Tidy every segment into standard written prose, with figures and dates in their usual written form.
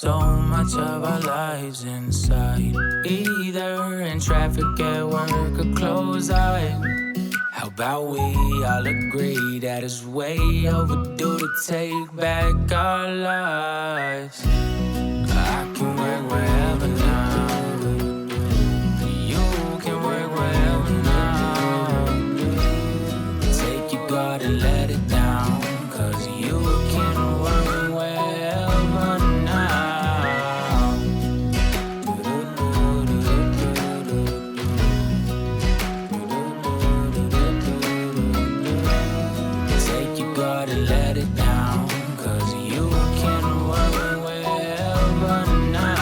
so much of our lives inside. Either in traffic at work or close eyes. How about we all agree that it's way overdue to take back our lives? I can work wherever now. You can work wherever now. Take your guard and let it down, 'cause you can work wherever now. Take your guard and let it down, 'cause you can work wherever now.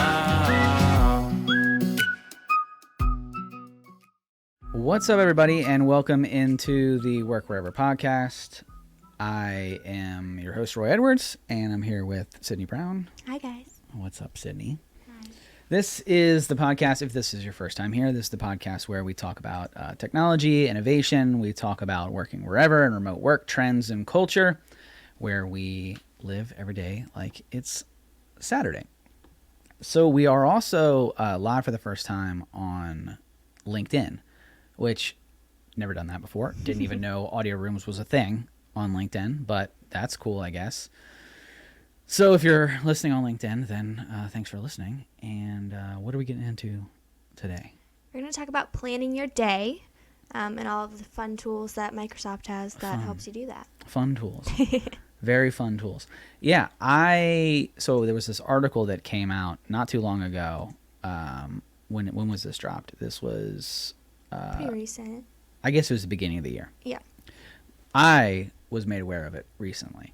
What's up, everybody, and welcome into the Work Wherever podcast. I am your host, Roy Edwards, and I'm here with Sydney Brown. Hi, guys. What's up, Sydney? Hi. This is the podcast, if this is your first time here, this is the podcast where we talk about technology, innovation, we talk about working wherever and remote work, trends, and culture, where we live every day like it's Saturday. So we are also live for the first time on LinkedIn, which never done that before. Didn't even know audio rooms was a thing on LinkedIn, but that's cool, I guess. So if you're listening on LinkedIn, then thanks for listening. And what are we getting into today? We're going to talk about planning your day and all of the fun tools that Microsoft has that helps you do that. Fun tools. Very fun tools. Yeah, so there was this article that came out not too long ago. When was this dropped? This was Pretty recent. I guess it was the beginning of the year. Yeah. I was made aware of it recently,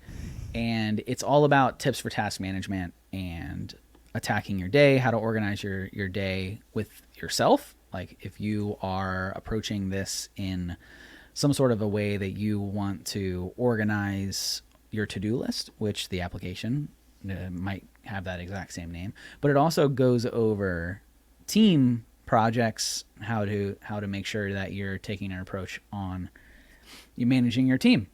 and it's all about tips for task management and attacking your day, how to organize your day with yourself. Like if you are approaching this in some sort of a way that you want to organize your to-do list, which the application might have that exact same name, but it also goes over team projects, how to make sure that you're taking an approach on you managing your team,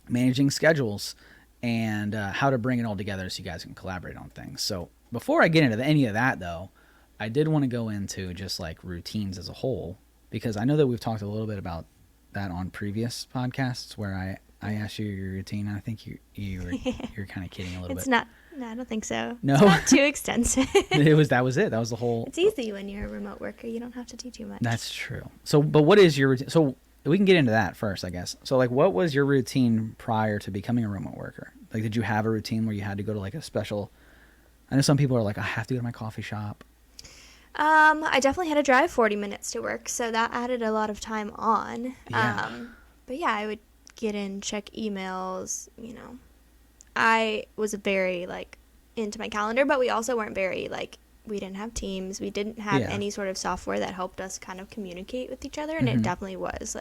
managing schedules, and how to bring it all together so you guys can collaborate on things. So before I get into any of that, though, I did want to go into just like routines as a whole, because I know that we've talked a little bit about that on previous podcasts where I asked you your routine, and I think you're kind of kidding a little bit. It's not. No, I don't think so. No? It's not too extensive. That was it. That was the whole. It's easy when you're a remote worker. You don't have to do too much. That's true. So, but what is your routine? So we can get into that first, I guess. So like, what was your routine prior to becoming a remote worker? Like, did you have a routine where you had to go to like a special? I know some people are like, I have to go to my coffee shop. I definitely had to drive 40 minutes to work, so that added a lot of time on. Yeah. But yeah, I would get in, check emails, I was very into my calendar, but we also weren't very we didn't have Teams, we didn't have any sort of software that helped us kind of communicate with each other, and it definitely was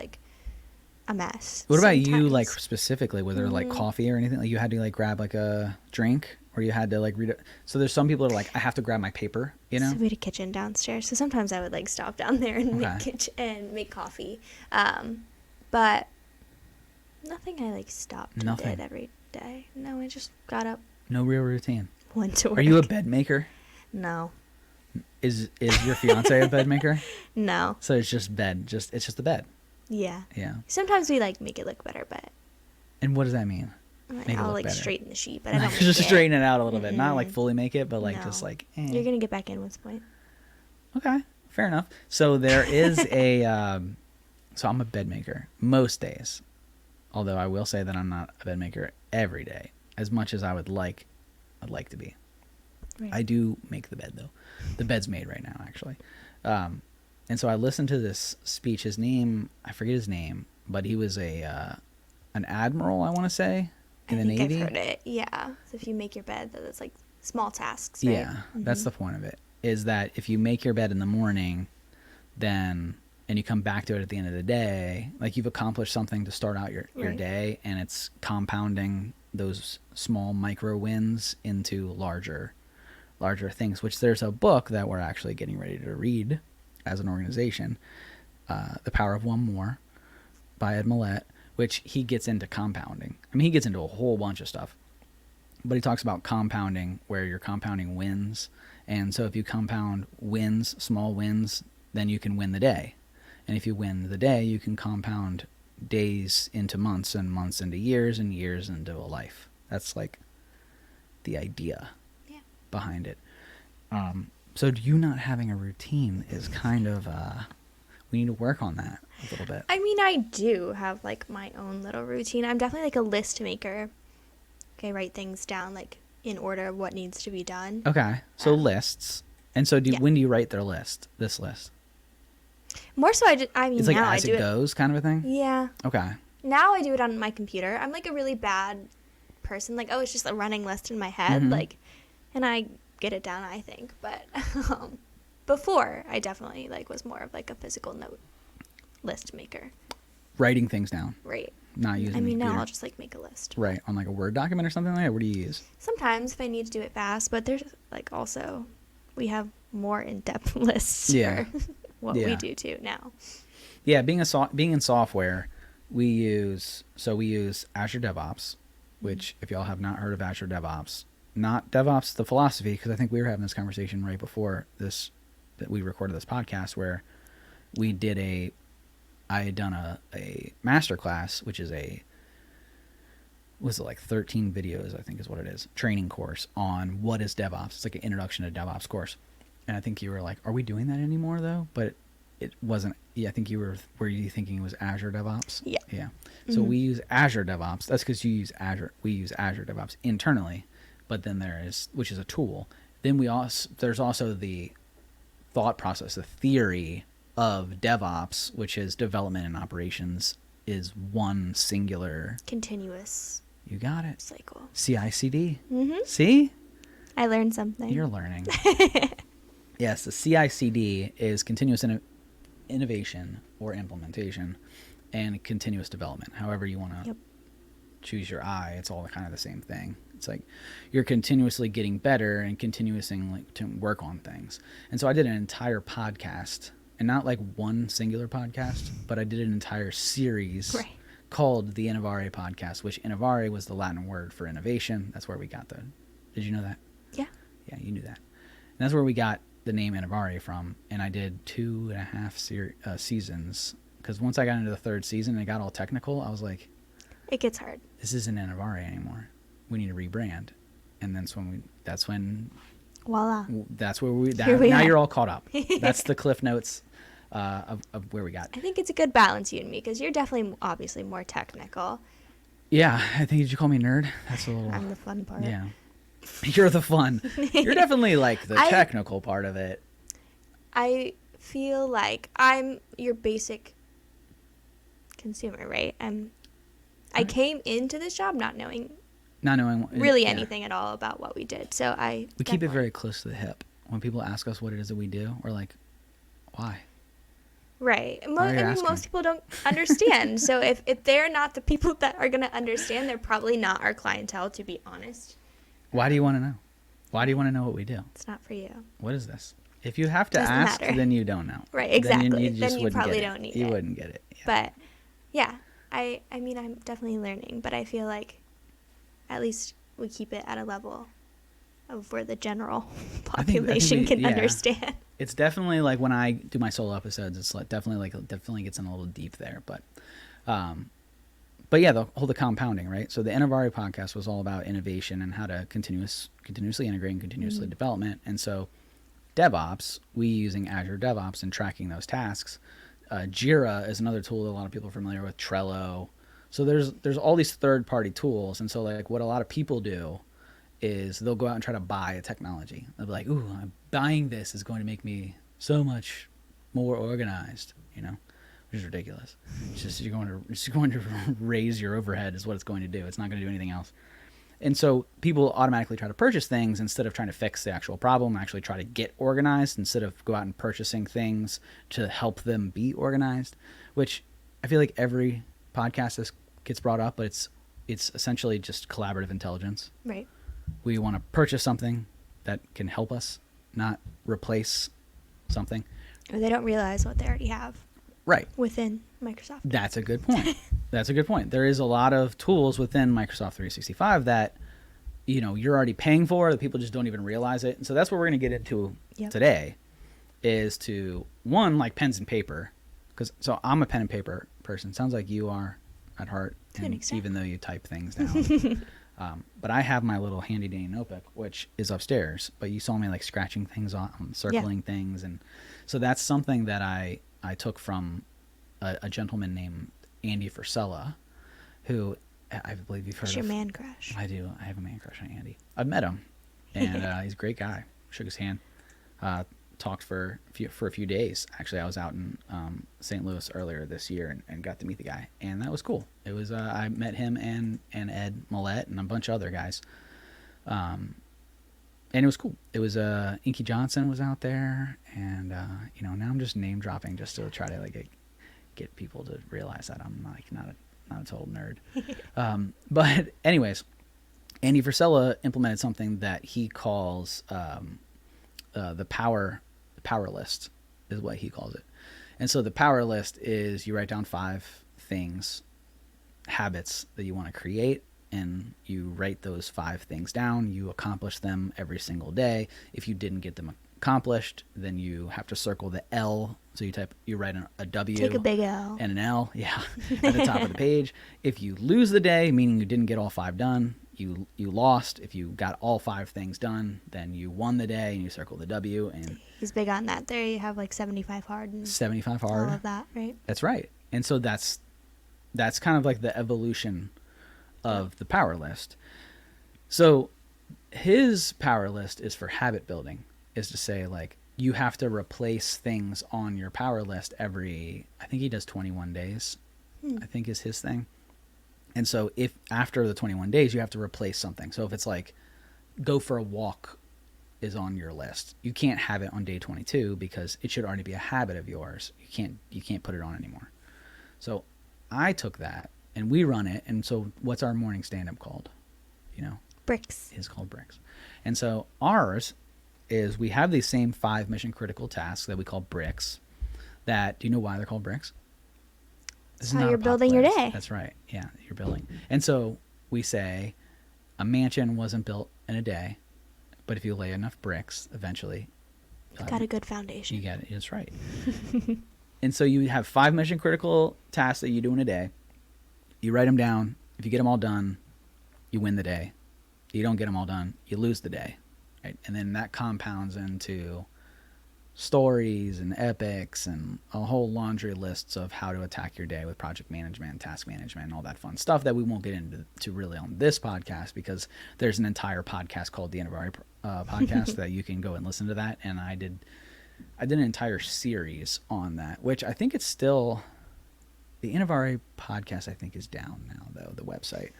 a mess. What about you, specifically? Was there coffee or anything? Like you had to grab a drink, or you had to read it? So there's some people that are I have to grab my paper, So we had a kitchen downstairs, so sometimes I would stop down there and make coffee, but nothing I stopped and did every day. No, I just got up. No real routine. Went to work. Are you a bed maker? No. Is your fiance a bed maker? No. So it's just bed. It's just the bed. Yeah. Yeah. Sometimes we make it look better, but. And what does that mean? I'll straighten the sheet, but I don't. Just straighten it out a little bit, not fully make it, but no. just You're gonna get back in what's point. Okay, fair enough. So there is a. So I'm a bed maker most days, although I will say that I'm not a bed maker every day as much as I'd like to be. Right. I do make the bed though. The bed's made right now, actually. And so I listened to this speech. His name, I forget his name, but he was an admiral, I want to say, in the Navy. I've heard it. Yeah. So if you make your bed, that's small tasks, right? Yeah, that's the point of it. Is that if you make your bed in the morning, then and you come back to it at the end of the day, you've accomplished something to start out your day, and it's compounding those small micro wins into larger things, which there's a book that we're actually getting ready to read as an organization, The Power of One More by Ed Millett, which he gets into compounding. I mean, he gets into a whole bunch of stuff. but he talks about compounding, where you're compounding wins. And so if you compound wins, small wins, then you can win the day. And if you win the day, you can compound days into months and months into years and years into a life. That's like the idea behind it. So you not having a routine is kind of, we need to work on that a little bit. I mean, I do have like my own little routine. I'm definitely like a list maker. Okay, write things down like in order of what needs to be done. Okay, so lists. And so when do you write this list? More so, I mean, it's like now as I do it goes kind of a thing? Yeah. Okay. Now I do it on my computer. I'm like a really bad person. Like, oh, it's just a running list in my head. Mm-hmm. Like, and I get it down, I think. But before, I definitely like was more of like a physical note list maker. Writing things down. Right. Not using I mean, the computer. now I'll just like make a list. Right, on like a Word document or something like that? What do you use? Sometimes if I need to do it fast, but there's like also, we have more in-depth lists for what we do too now. Yeah, being in software, we use Azure DevOps, which if y'all have not heard of Azure DevOps, not DevOps the philosophy, because I think we were having this conversation right before this, that we recorded this podcast, where we did I had done a master class, which is was it like 13 videos, I think is what it is, training course on what is DevOps. It's like an introduction to DevOps course. And I think you were like, are we doing that anymore though? But it wasn't. Yeah, I think were you thinking it was Azure DevOps? Yeah. Yeah. Mm-hmm. So we use Azure DevOps. That's because you use Azure. We use Azure DevOps internally, but then which is a tool. Then there's also the thought process, the theory of DevOps, which is development and operations, is one singular continuous. You got it. Cycle. CI/CD. Mm-hmm. See? I learned something. You're learning. Yes, the CI/CD is continuous innovation or implementation, and continuous development. However you want to choose your I, it's all kind of the same thing. It's like you're continuously getting better and continuously to work on things. And so I did an entire podcast, and not like one singular podcast, but I did an entire series called the Innovare podcast, which Innovare was the Latin word for innovation. That's where we got did you know that? Yeah. Yeah, you knew that. And that's where we got the name Innovare from. And I did 2.5 seasons, because once I got into the third season and it got all technical, I was like, it gets hard. This isn't Innovare anymore. We need to rebrand. And that's when voila. That's where now you're all caught up. That's the Cliff Notes of where we got. I think it's a good balance, you and me, because you're definitely obviously more technical. Yeah, I think, did you call me nerd? That's a little. I'm the fun part. Yeah, you're the fun. You're definitely like the technical part of it. I feel like I'm your basic consumer, right? I came into this job not knowing really anything at all about what we did. So we keep it very close to the hip. When people ask us what it is that we do, we're like, why? Right. Most people don't understand. So if they're not the people that are going to understand, they're probably not our clientele, to be honest. Why do you want to know? Why do you want to know what we do? It's not for you. What is this? If you have to ask, then you don't know. Right, exactly. Then you probably don't need it. You wouldn't get it. Yeah. But yeah, I mean, I'm definitely learning, but I feel like at least we keep it at a level of where the general population can understand. It's definitely like when I do my solo episodes, it's like definitely gets in a little deep there, but yeah, the compounding, right? So the Innovare podcast was all about innovation and how to continuously integrate and continuously development. And so DevOps, we using Azure DevOps and tracking those tasks. Jira is another tool that a lot of people are familiar with. Trello. So there's all these third-party tools, and so like what a lot of people do is they'll go out and try to buy a technology. They'll be like, "Ooh, I'm buying this is going to make me so much more organized," which is ridiculous. It's just going to raise your overhead is what it's going to do. It's not going to do anything else. And so people automatically try to purchase things instead of trying to fix the actual problem, actually try to get organized instead of go out and purchasing things to help them be organized, which I feel like every podcast gets brought up, but it's essentially just collaborative intelligence. Right. We want to purchase something that can help us, not replace something. Or they don't realize what they already have. Right. Within Microsoft. That's a good point. There is a lot of tools within Microsoft 365 that you're already paying for, that people just don't even realize it. And so that's what we're going to get into today, is to, one, like pens and paper. So I'm a pen and paper person. Sounds like you are at heart, even though you type things down. But I have my little handy dandy notebook, which is upstairs. But you saw me like scratching things on, circling things. And so that's something that I took from a gentleman named Andy Frisella, who I believe you've heard of. Your man crush. I do. I have a man crush on Andy. I've met him, and he's a great guy. Shook his hand. Talked for a few days. Actually, I was out in St. Louis earlier this year and got to meet the guy, and that was cool. It was I met him and Ed Millette and a bunch of other guys, and it was cool. It was Inky Johnson was out there, and now I'm just name dropping just to try to like get people to realize that I'm like not a total nerd. But anyways, Andy Frisella implemented something that he calls the power list, is what he calls it. And so the power list is you write down 5 things, habits that you want to create, and you write those 5 things down. You accomplish them every single day. If you didn't get them accomplished, then you have to circle the L. So you write a W, take a big L, and an L, at the top of the page. If you lose the day, meaning you didn't get all 5 done, you lost. If you got all 5 things done, then you won the day, and you circle the W. And he's big on that. There you have like 75 hard and 75 hard. All of that, right? That's right. And so that's kind of like the evolution of the power list. So his power list is for habit building, is to say like you have to replace things on your power list every, I think he does 21 days, I think is his thing. And so if after the 21 days, you have to replace something. So if it's like go for a walk is on your list, you can't have it on day 22 because it should already be a habit of yours. You can't put it on anymore. So I took that and we run it. And so what's our morning stand-up called? Bricks. It's called Bricks. And so ours is we have these same 5 mission critical tasks that we call bricks. That, do you know why they're called bricks? That's how you're building your day. That's right. Yeah, you're building. And so we say a mansion wasn't built in a day, but if you lay enough bricks, eventually got a good foundation. You get it. That's right. And so you have 5 mission critical tasks that you do in a day. You write them down. If you get them all done, you win the day. You don't get them all done, you lose the day. Right? And then that compounds into stories and epics and a whole laundry lists of how to attack your day with project management, task management, and all that fun stuff that we won't get into really on this podcast, because there's an entire podcast called the Innovari podcast that you can go and listen to that. And I did an entire series on that, which I think it's still, the Innovari podcast I think is down now though, the website.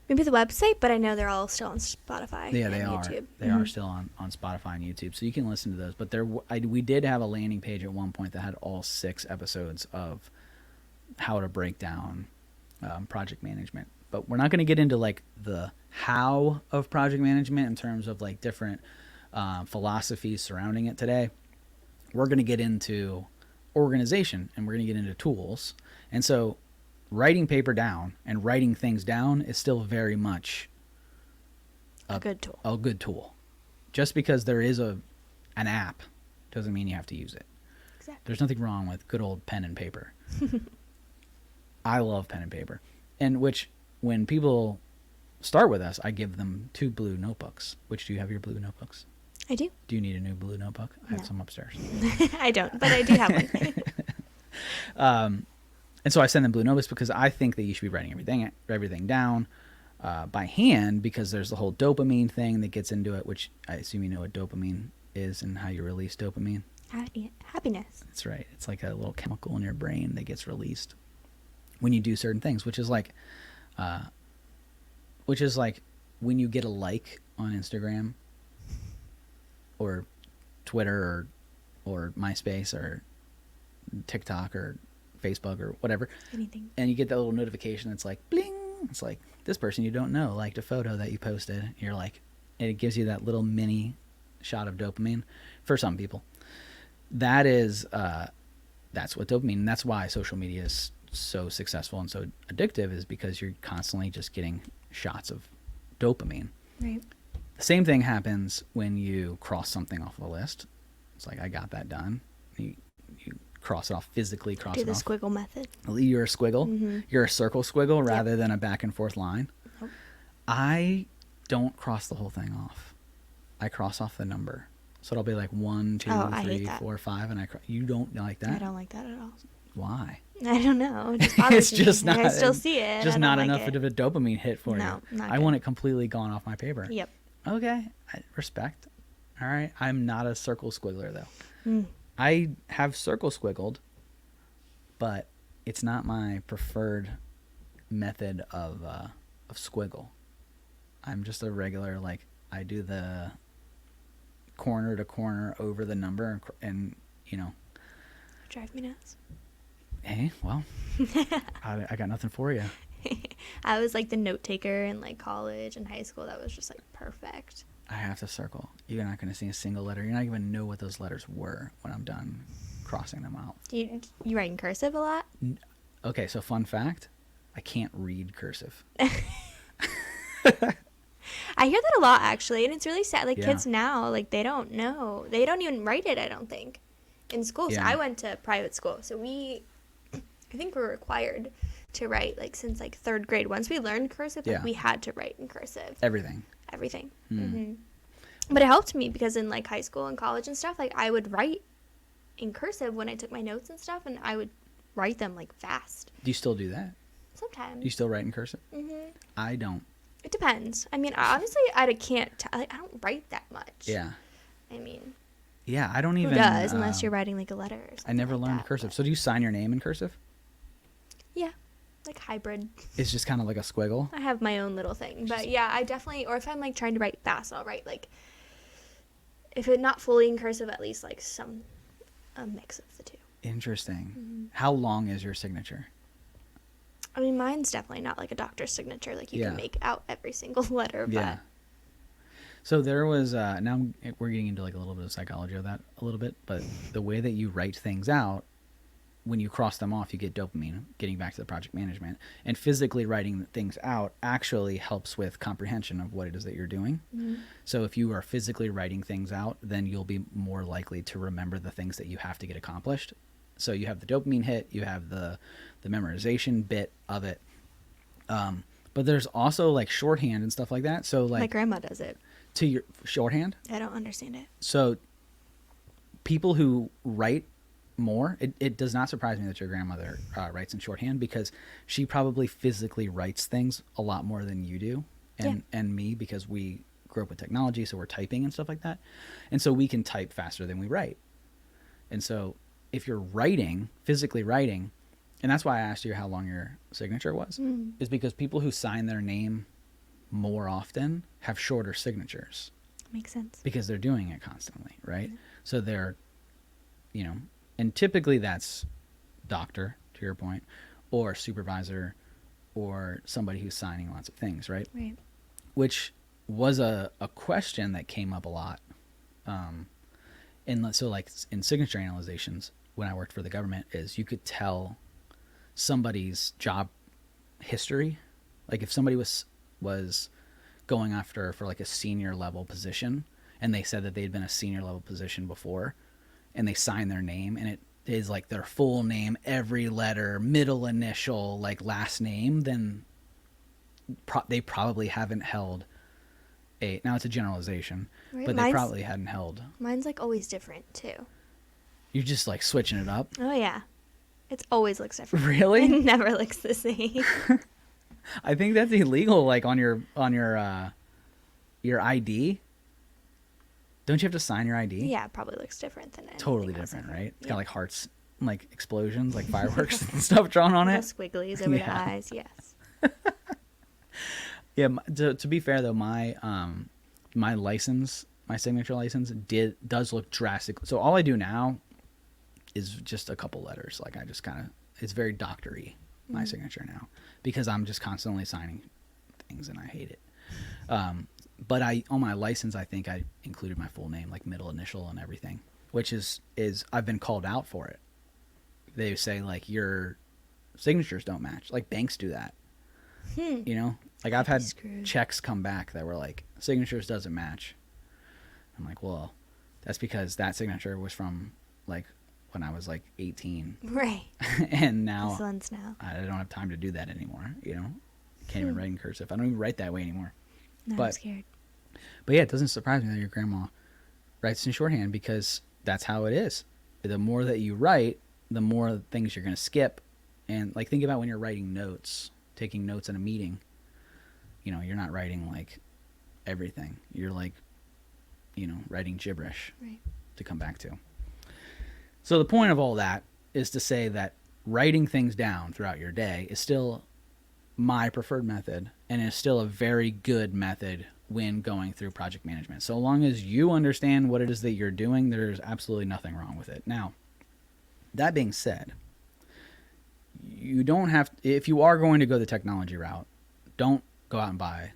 Maybe the website, but I know they're all still on Spotify. Yeah, they and are. YouTube. They are still on Spotify and YouTube, so you can listen to those. But we did have a landing page at one point that had all 6 episodes of how to break down project management. But we're not going to get into like the how of project management in terms of like different philosophies surrounding it today. We're going to get into organization, and we're going to get into tools. And so writing paper down and writing things down is still very much a good tool. A good tool. Just because there is an app doesn't mean you have to use it. Exactly. There's nothing wrong with good old pen and paper. I love pen and paper. And which, when people start with us, I give them 2 blue notebooks. Which, do you have your blue notebooks? I do. Do you need a new blue notebook? I have some upstairs. I don't, but I do have one. And so I send them blue notebooks because I think that you should be writing everything down by hand, because there's the whole dopamine thing that gets into it, which I assume you know what dopamine is and how you release dopamine. Happiness. That's right. It's like a little chemical in your brain that gets released when you do certain things, which is like when you get a like on Instagram or Twitter or MySpace or TikTok or Facebook or whatever, anything, and you get that little notification that's like bling, it's like this person you don't know liked a photo that you posted. You're like, and it gives you that little mini shot of dopamine. For some people, that is that's what dopamine, and that's why social media is so successful and so addictive, is because you're constantly just getting shots of dopamine. Right. The same thing happens when you cross something off the list. It's like, I got that done. You cross it off, physically cross Do it the off. squiggle method. You're a squiggle. Mm-hmm. You're a circle squiggle rather than a back and forth line. Nope. I don't cross the whole thing off. I cross off the number. So it'll be like 1, 2, I 3, hate that. 4, 5, and you don't like that? I don't like that at all. Why? I don't know. It just bothers It's just me. not. I still see it. Just I don't not like enough it. of a dopamine hit for No, you. not I good. want it completely gone off my paper. Yep. Okay, respect. All right, I'm not a circle squiggler though. Mm. I have circle squiggled, but it's not my preferred method of squiggle. I'm just a regular, like, I do the corner to corner over the number and you know. Drive me nuts. Hey, well, I got nothing for you. I was like the note taker in like college and high school. That was just like perfect. I have to circle. You're not going to see a single letter. You're not even know what those letters were when I'm done crossing them out. You write in cursive a lot? Okay, so fun fact, I can't read cursive. I hear that a lot actually, and it's really sad. Like Yeah. kids now, like they don't know. They don't even write it, I don't think. In school. So Yeah. I went to private school. So I think we're required to write like since like 3rd grade. Once we learned cursive, like Yeah. we had to write in cursive. Everything. Everything. Mm-hmm. But it helped me because in like high school and college and stuff, like I would write in cursive when I took my notes and stuff, and I would write them like fast. Do you still do that? Sometimes. You still write in cursive? Mm-hmm. I don't. It depends. I mean, honestly, I can't. I don't write that much. Yeah. I mean, Yeah, I don't who even. does unless you're writing like a letter or something. I never like learned that, cursive. but- So do you sign your name in cursive? Yeah, like hybrid. It's just kind of like a squiggle. I have my own little thing, but yeah, I definitely. Or if I'm like trying to write fast, I'll write like. If it's not fully in cursive, at least like a mix of the two. Interesting. Mm-hmm. How long is your signature? I mean, mine's definitely not like a doctor's signature. Like you Yeah. can make out every single letter, but Yeah. So there was now we're getting into like a little bit of psychology of that a little bit, but the way that you write things out, when you cross them off, you get dopamine. Getting back to the project management, and physically writing things out actually helps with comprehension of what it is that you're doing. mm-hmm. So if you are physically writing things out, then you'll be more likely to remember the things that you have to get accomplished. So you have the dopamine hit, you have the memorization bit of it. But there's also like shorthand and stuff like that. So like my grandma does it. to your shorthand. I don't understand it. So people who write more, it does not surprise me that your grandmother writes in shorthand, because she probably physically writes things a lot more than you do and me, because we grew up with technology, so we're typing and stuff like that. And so we can type faster than we write. And so if you're writing, physically writing, and that's why I asked you how long your signature was, is because people who sign their name more often have shorter signatures Makes sense. because they're doing it constantly, right? So they're, and typically that's doctor, to your point, or supervisor, or somebody who's signing lots of things, right? Right. Which was a question that came up a lot. So like in signature analyzations, when I worked for the government, is you could tell somebody's job history. Like if somebody was going after for like a senior level position, and they said that they'd been a senior level position before, and they signed their name, and it is like their full name, every letter, middle initial, like last name, then they probably haven't held now it's a generalization, Right. but they probably hadn't held. Mine's like always different too. You're just like switching it up. Oh yeah, it always looks different. Really? It never looks the same. I think that's illegal. Like on your ID. Don't you have to sign your ID? Yeah, it probably looks different than anything Totally else different, I've right? heard. It's got like hearts, like explosions, like fireworks and stuff drawn on Little it. squigglies over the Yeah. eyes. Yes. Yeah. To be fair though, my license, my signature license does look drastic. So all I do now is just a couple letters. Like I just kind of, it's very doctory, my signature now, because I'm just constantly signing things and I hate it. But on my license, I think I included my full name, like middle initial and everything, which is I've been called out for it. They say like your signatures don't match. Like banks do that. Like I've had Screwed. checks come back that were like, signatures doesn't match. I'm like, well, that's because that signature was from like when I was like 18. Right. And now This one's now. I don't have time to do that anymore. Can't even write in cursive. I don't even write that way anymore. No, I'm scared. But yeah, it doesn't surprise me that your grandma writes in shorthand because that's how it is. The more that you write, the more things you're going to skip. And like think about when you're writing notes, taking notes in a meeting. You're not writing like everything. You're like, writing gibberish to come back to. So the point of all that is to say that writing things down throughout your day is still my preferred method and is still a very good method when going through project management. So long as you understand what it is that you're doing, there's absolutely nothing wrong with it. Now, that being said, you don't have, if you are going to go the technology route, don't go out and buy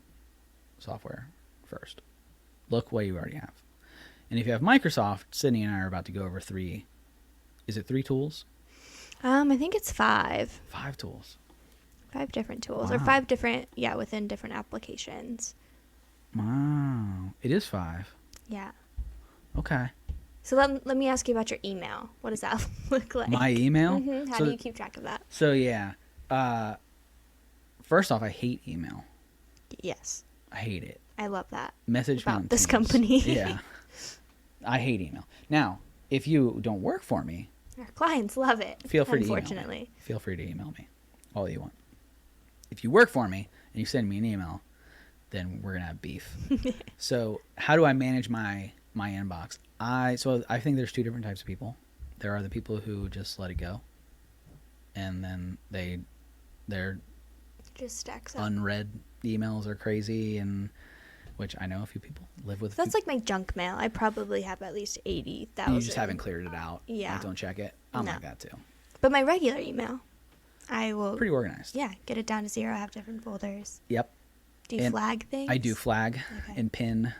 software first. Look what you already have. And if you have Microsoft, Sydney and I are about to go over 3. Is it 3 tools? I think it's 5. 5 tools. 5 different tools. Wow. Or 5 different, within different applications. Wow. It is 5. Yeah. Okay. So let me ask you about your email. What does that look like? My email? How do you keep track of that? So, yeah. First off, I hate email. Yes. I hate it. I love that. Message about on this Teams. company. Yeah. I hate email. Now, if you don't work for me, Our clients love it. feel free to email unfortunately. me. Feel free to email me all you want. If you work for me and you send me an email, then we're going to have beef. So how do I manage my inbox? I think there's 2 different types of people. There are the people who just let it go, and then they're Just stacks up. unread emails are crazy, and which I know a few people live with. That's like my junk mail. I probably have at least 80,000. You just haven't cleared it out. Yeah. Like, don't check it. I'm No. like that too. But my regular email, I will. Pretty organized. Yeah, get it down to 0. Have different folders. Yep. Do you And flag things? I do flag Okay. and pin.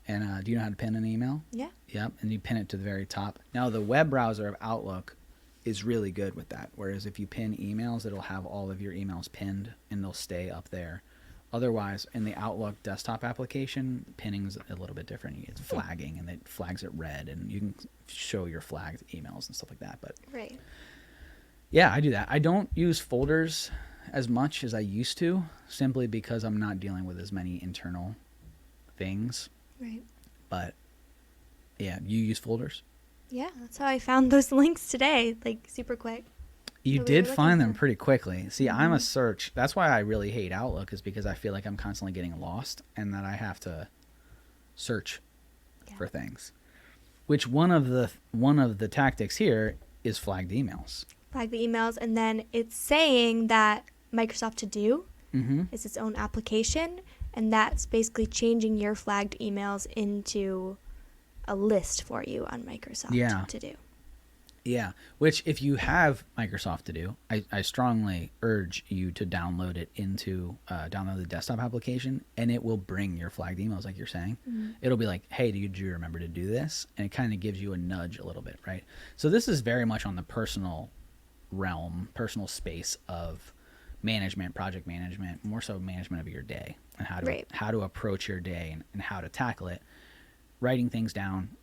And do you know how to pin an email? Yeah. Yep. And you pin it to the very top. Now, the web browser of Outlook is really good with that. Whereas if you pin emails, it'll have all of your emails pinned and they'll stay up there. Otherwise, in the Outlook desktop application, pinning's a little bit different. It's flagging, and it flags it red, and you can show your flagged emails and stuff like that. But Right. yeah, I do that. I don't use folders as much as I used to, simply because I'm not dealing with as many internal things. Right. But yeah, you use folders? Yeah, that's how I found those links today, like super quick. You What we did were find looking them for. pretty quickly. See, I'm a Mhm. search. That's why I really hate Outlook, is because I feel like I'm constantly getting lost and that I have to search Yeah. for things. Which one of the tactics here is flagged emails. Flag the emails, and then it's saying that Microsoft To Do Mm-hmm. is its own application, and that's basically changing your flagged emails into a list for you on Microsoft Yeah. To Do. Yeah, which if you have Microsoft To Do, I strongly urge you to download it into download the desktop application, and it will bring your flagged emails, like you're saying. Mhm. It'll be like, hey, did you remember to do this? And it kind of gives you a nudge a little bit, right? So this is very much on the personal realm, personal space of management, project management, more so management of your day and how to approach your day and how to tackle it. Writing things down,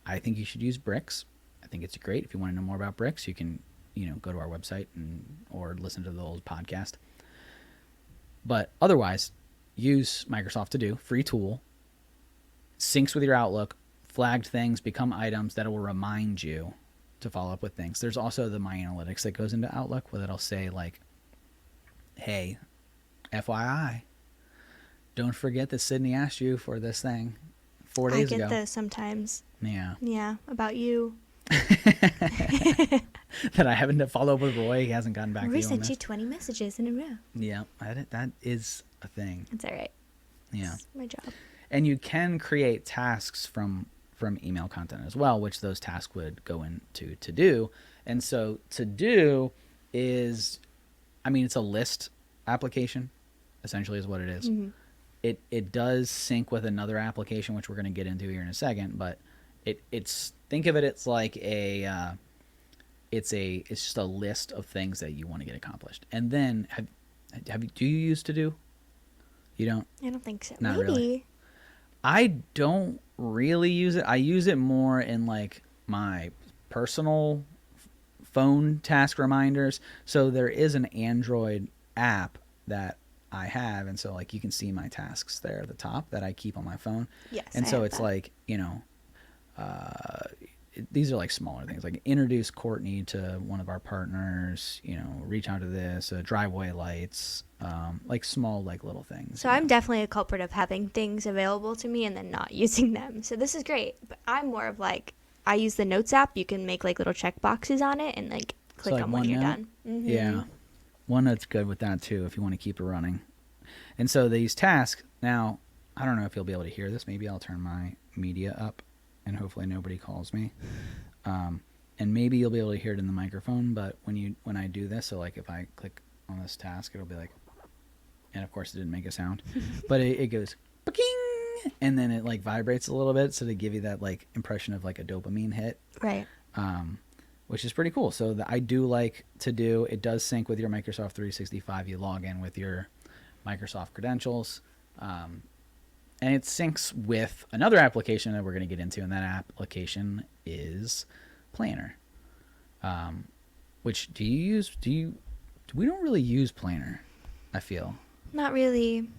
I think you should use bricks. I think it's great. If you want to know more about bricks, you can, go to our website or listen to the old podcast. But otherwise, use Microsoft To Do, free tool, syncs with your Outlook, flagged things become items that will remind you to follow up with things. There's also the My Analytics that goes into Outlook, where it'll say like, hey, FYI, don't forget that Sydney asked you for this thing 4 days ago. I get this sometimes. Yeah. Yeah, about you. That I haven't to follow up with Roy. He hasn't gotten back to Roy you on sent this. you 20 messages in a row. Yeah, that is a thing. It's all right. Yeah. It's my job. And you can create tasks from email content as well, which those tasks would go into To Do. And so To Do is, it's a list application, essentially is what it is. Mhm. It does sync with another application, which we're going to get into here in a second, but it's think of it, it's like it's just a list of things that you want to get accomplished. And then do you use To Do? You don't? I don't think so. Not Maybe. really. I don't really use it. I use it more in like my personal phone task reminders. So there is an Android app that I have, and so like you can see my tasks there at the top that I keep on my phone. Yes. And I so have it's that. like, you know, these are like smaller things, like introduce Courtney to one of our partners, you know, reach out to this, driveway lights, like small, like little things. So I'm definitely a culprit of having things available to me and then not using them. So this is great. But I'm more of like, I use the Notes app. You can make like little check boxes on it and like click like on when you're OneNote? done. Mm-hmm. Yeah. OneNote's good with that too if you want to keep it running. And so these tasks, now, I don't know if you'll be able to hear this. Maybe I'll turn my media up and hopefully nobody calls me. And maybe you'll be able to hear it in the microphone, but when I do this, so like if I click on this task, it'll be like, and of course it didn't make a sound, but it goes, "Ping," and then it like vibrates a little bit, so to give you that like impression of like a dopamine hit. Right. Which is pretty cool. So I do like to do, it does sync with your Microsoft 365. You log in with your Microsoft credentials. And it syncs with another application that we're going to get into, and that application is Planner. Which do you use? We don't really use Planner, I feel. Not really.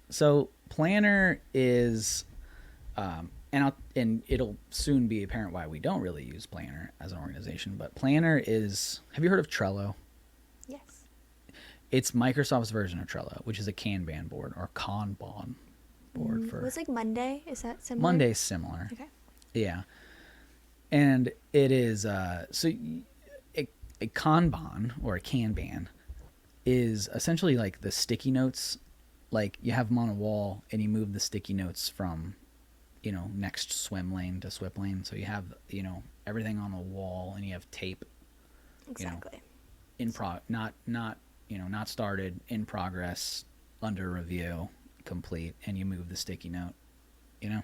So Planner is, and it'll soon be apparent why we don't really use Planner as an organization. But Planner is, have you heard of Trello? Yes. It's Microsoft's version of Trello, which is a Kanban board or Kanban board for. Was like Monday? Is that similar? Monday's similar. Okay. Yeah. And it is, so a Kanban or a Kanban is essentially like the sticky notes. Like you have them on a wall and you move the sticky notes from, you know, next swim lane to swim lane. So you have, you know, everything on the wall and you have tape. Exactly. You know, not started, in progress, under review, complete, and you move the sticky note, you know?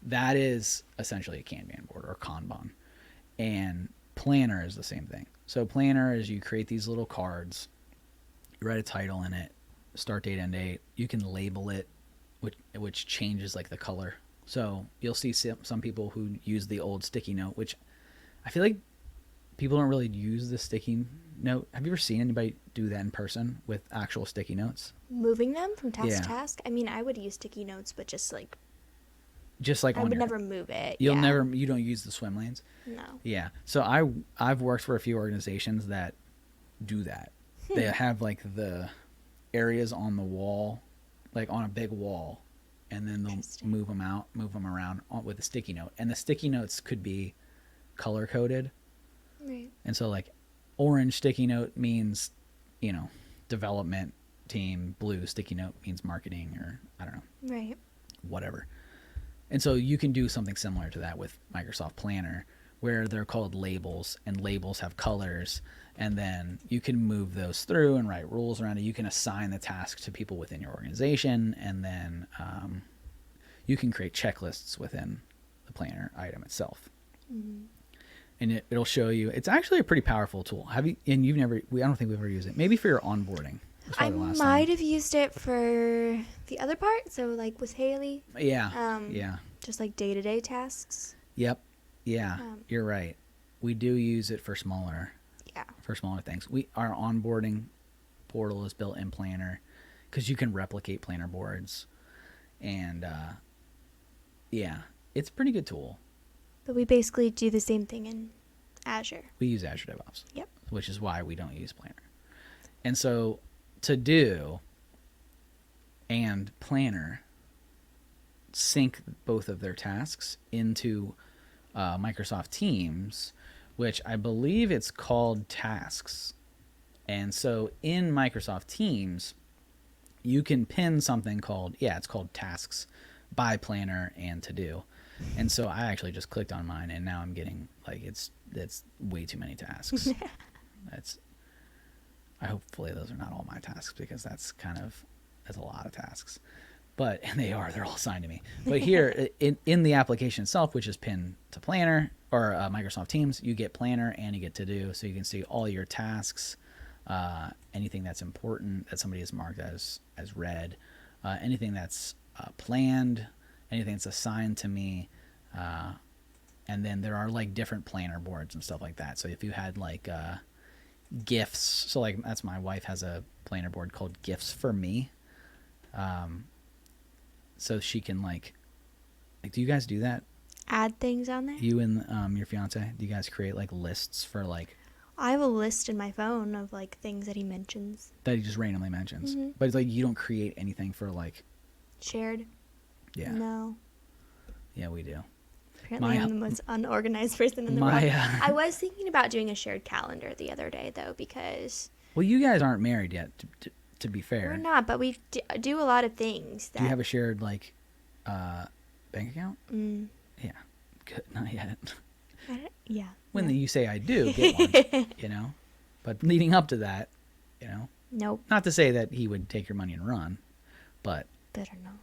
That is essentially a Kanban board or Kanban. And Planner is the same thing. So Planner is you create these little cards, you write a title in it, start date, end date. You can label it, which changes like the color. So you'll see some people who use the old sticky note, which I feel like people don't really use the sticky note. Have you ever seen anybody do that in person with actual sticky notes? Moving them from task Yeah. to task? I mean, I would use sticky notes, but just like I on would your, never move it. you Yeah. don't use the swim lanes. No. Yeah. So I've worked for a few organizations that do that. They have like the areas on the wall, like on a big wall, and then they'll move them around with a sticky note. And the sticky notes could be color coded. Right. And so like orange sticky note means, you know, development team, blue sticky note means marketing, or I don't know. Right. Whatever. And so you can do something similar to that with Microsoft Planner, where they're called labels, and labels have colors, and then you can move those through and write rules around it. You can assign the task to people within your organization, and then you can create checklists within the Planner item itself. Mm-hmm. And it'll show you. It's actually a pretty powerful tool. I don't think we've ever used it. Maybe for your onboarding. I might have used it for the other part. So like with Haley. Yeah. Yeah. Just like day-to-day tasks. Yep. Yeah. You're right. We do use it for smaller. Yeah. For smaller things. Our onboarding portal is built in Planner because you can replicate Planner boards, and yeah, it's a pretty good tool. But we basically do the same thing in Azure. We use Azure DevOps. Yep. Which is why we don't use Planner. And so To-Do and Planner sync both of their tasks into Microsoft Teams, which I believe it's called Tasks. And so in Microsoft Teams, you can pin something called, it's called Tasks by Planner and To-Do. And so I actually just clicked on mine, and now I'm getting like it's way too many tasks. Hopefully those are not all my tasks, because that's a lot of tasks. But and they're all assigned to me. But here in the application itself, which is pinned to Planner or Microsoft Teams, you get Planner and you get To-Do, so you can see all your tasks. anything that's important that somebody has marked as read, anything that's planned, anything that's assigned to me. And then there are like different planner boards and stuff like that. So if you had like gifts, so like that's my wife has a planner board called Gifts for Me. So she can like do you guys do that? Add things on there? You and your fiance, do you guys create like lists for like? I have a list in my phone of like things that he mentions. That he just randomly mentions. Mm-hmm. But it's like you don't create anything for like shared? Yeah. No. Yeah, we do. Apparently I'm the most unorganized person in the world. I was thinking about doing a shared calendar the other day, though, because... Well, you guys aren't married yet, to be fair. We're not, but we do a lot of things. Do you have a shared, like, bank account? Yeah. Good. Not yet. Yeah. When you say I do, get one, you know? But leading up to that, you know? Nope. Not to say that he would take your money and run, but... Better not.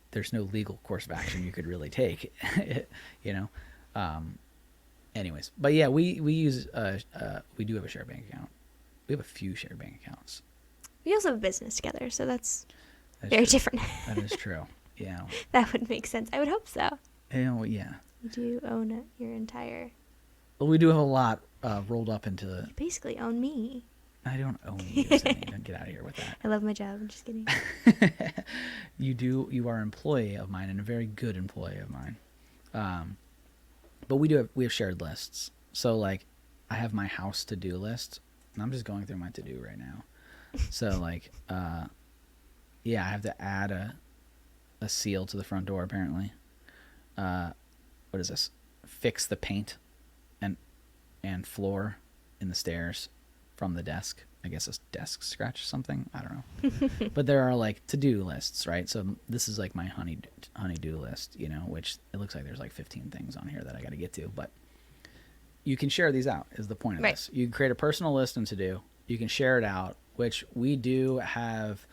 There's no legal course of action you could really take, you know. Anyways, but yeah, we use we do have a shared bank account. We have a few shared bank accounts. We also have a business together, so that's very different. That is true. Yeah. That would make sense. I would hope so. Yeah. You do own your entire. Well, we do have a lot rolled up into. You basically own me. I don't own you, Sydney. Don't get out of here with that. I love my job. I'm just kidding. You are an employee of mine and a very good employee of mine. But we have shared lists. So like I have my house to-do list and I'm just going through my to-do right now. So like, yeah, I have to add a seal to the front door apparently. What is this? Fix the paint and floor in the stairs from the desk. I guess a desk scratch something. I don't know. But there are like to-do lists, right? So this is like my honey-do list, you know, which it looks like there's like 15 things on here that I got to get to. But you can share these out is the point of this. You can create a personal list and to-do. You can share it out, which we do have